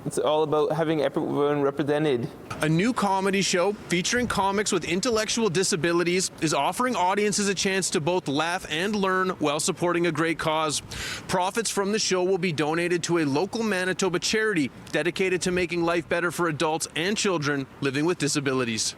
It's all about having everyone represented. A new comedy show featuring comics with intellectual disabilities is offering audiences a chance to both laugh and learn while supporting a great cause. Profits from the show will be donated to a local Manitoba charity dedicated to making life better for adults and children living with disabilities.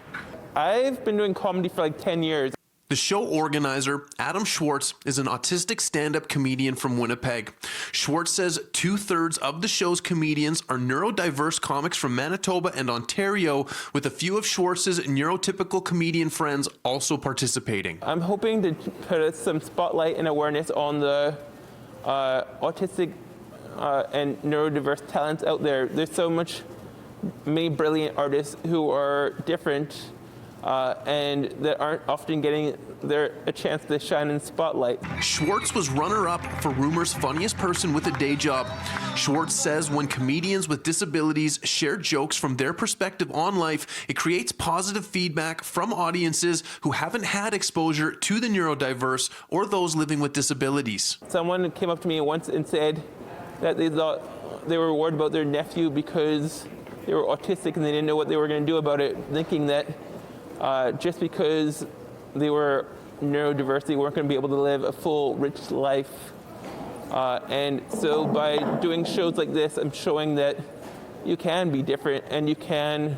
I've been doing comedy for like 10 years. The show organizer, Adam Schwartz, is an autistic stand-up comedian from Winnipeg. Schwartz says 2/3 of the show's comedians are neurodiverse comics from Manitoba and Ontario, with a few of Schwartz's neurotypical comedian friends also participating. I'm hoping to put some spotlight and awareness on the autistic and neurodiverse talents out there. There's so many brilliant artists who are different and that aren't often getting a chance to shine in the spotlight. Schwartz was runner-up for Rumor's Funniest Person with a Day Job. Schwartz says when comedians with disabilities share jokes from their perspective on life, it creates positive feedback from audiences who haven't had exposure to the neurodiverse or those living with disabilities. Someone came up to me once and said that they thought they were worried about their nephew because they were autistic and they didn't know what they were going to do about it, thinking that just because they were neurodiverse, they weren't going to be able to live a full, rich life. And so by doing shows like this, I'm showing that you can be different and you can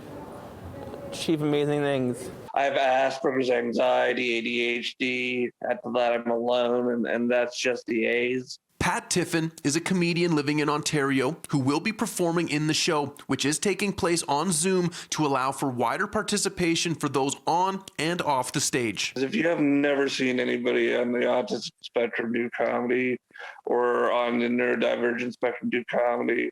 achieve amazing things. I have Asperger's, anxiety, ADHD. After that, I'm alone, and that's just the A's. Pat Tiffin is a comedian living in Ontario who will be performing in the show, which is taking place on Zoom to allow for wider participation for those on and off the stage. If you have never seen anybody on the autistic spectrum do comedy or on the neurodivergent spectrum do comedy,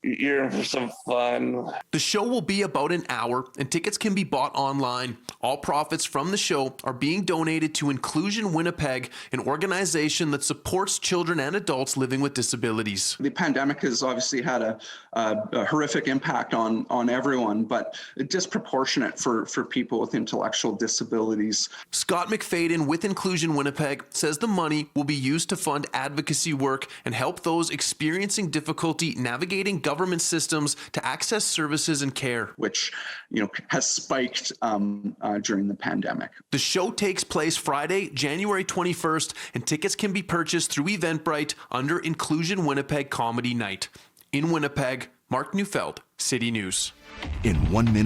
you're in for some fun. The show will be about an hour and tickets can be bought online. All profits from the show are being donated to Inclusion Winnipeg, an organization that supports children and adults living with disabilities. The pandemic has obviously had a horrific impact on everyone, but disproportionate for people with intellectual disabilities. Scott McFadden with Inclusion Winnipeg says the money will be used to fund advocacy work and help those experiencing difficulty navigating government systems to access services and care, which has spiked during the pandemic. The show takes place Friday, January 21st, and tickets can be purchased through Eventbrite under Inclusion Winnipeg Comedy Night. In Winnipeg, Mark Neufeld, City News. In 1 minute.